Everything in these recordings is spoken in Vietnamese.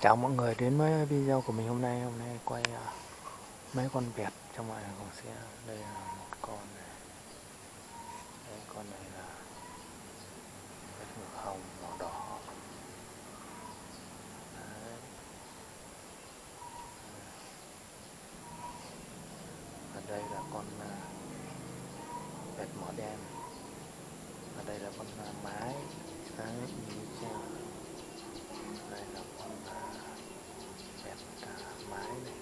Chào mọi người đến với video của mình hôm nay. Hôm nay quay mấy con vẹt trong ngoại của xe. Đây là một con này. Đây, con này là vẹt ngực hồng màu đỏ. Đấy. Và đây là con vẹt mỏ đen. Và đây là con mái. Đấy, như chưa? Đây là con vẹt mái này.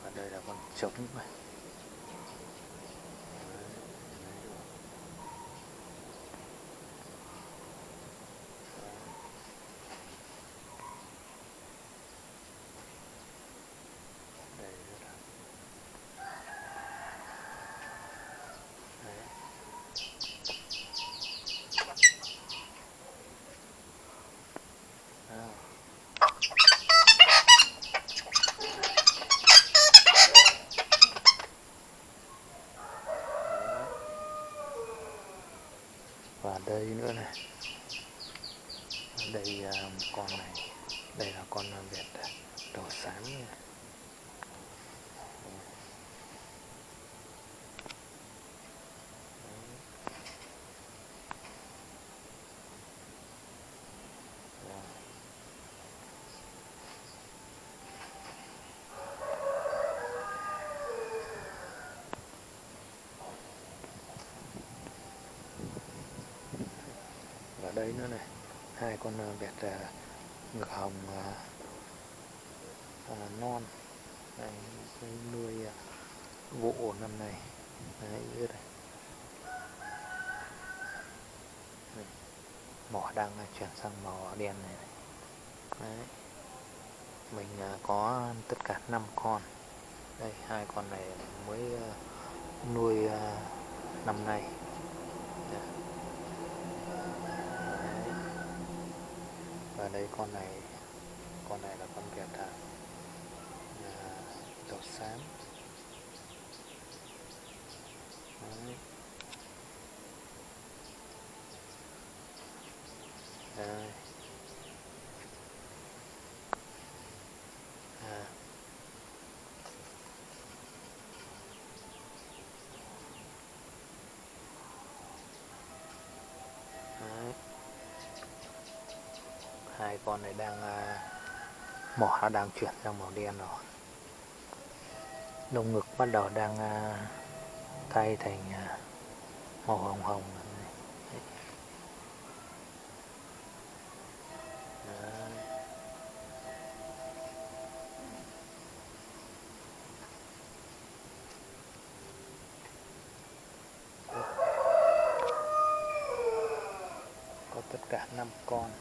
Và đây là con trống này. Và đây nữa này, đây một con này, đây là con vẹt đầu xám này. Và đây nữa này, hai con vẹt ngực hồng non. Đấy, nuôi vụ năm nay. Đấy, ướt này. Mỏ đang chuyển sang màu đen này. Đấy. Mình có tất cả 5 con. Đây, hai con này mới nuôi năm nay. Đấy. Và đây con này là con vẹt đầu xám. Đấy. Đây. Đấy. Hai con này đang mỏ đang chuyển sang màu đen rồi. Lông ngực bắt đầu đang thay thành màu hồng hồng. Đấy. Đấy. Có tất cả 5 con.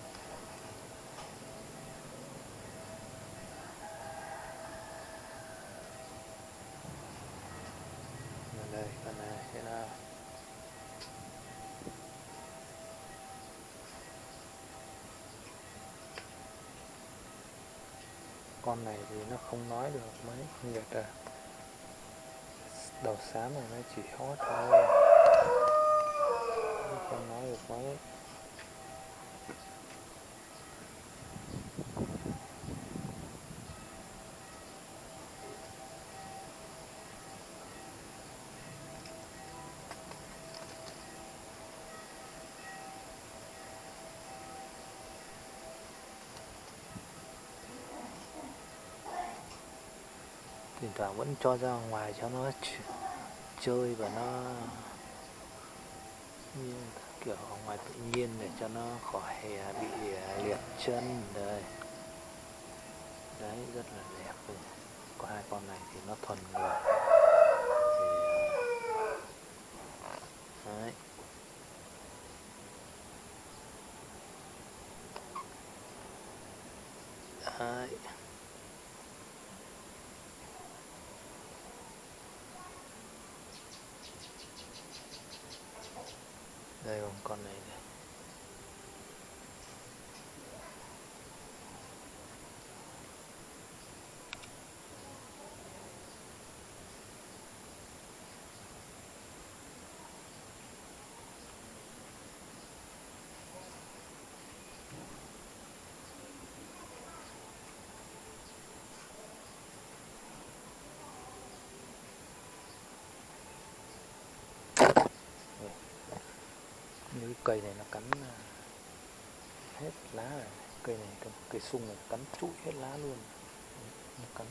Đây, con này sẽ là con này thì nó không nói được mấy, vẹt đầu xám này nó chỉ hót thôi, nó không nói được mấy. Thỉnh thoảng vẫn cho ra ngoài cho nó chơi và nó kiểu ở ngoài tự nhiên để cho nó khỏi bị liệt chân. Đây, đấy, rất là đẹp. Có hai con này thì nó thuần người thì, đấy. Đấy. Đây còn con này này. cây này nó cắn hết lá rồi. Cây này, cây sung này cắn trụi hết lá luôn. Nó cắn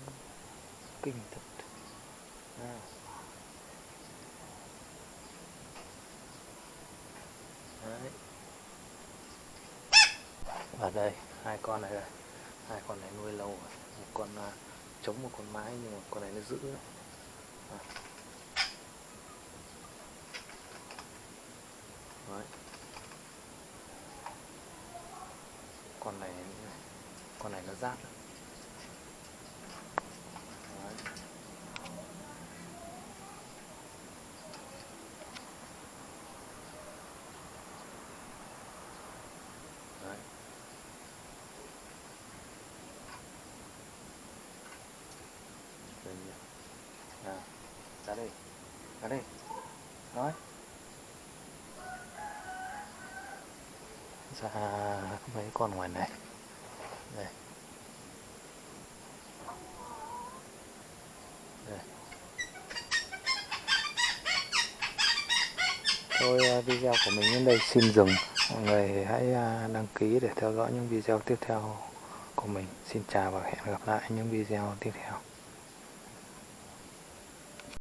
kinh thật. Đấy. Và đây hai con này, hai con này nuôi lâu rồi. Một con trống, một con mái, nhưng mà con này nó giữ đấy. Đấy. Con này nó rát. Đấy. Đấy. Ra đây, ra đây. Nói. Ra mấy con ngoài này. Đây. Đây. Thôi video của mình đến đây xin dừng. Mọi người hãy đăng ký để theo dõi những video tiếp theo của mình. Xin chào và hẹn gặp lại những video tiếp theo.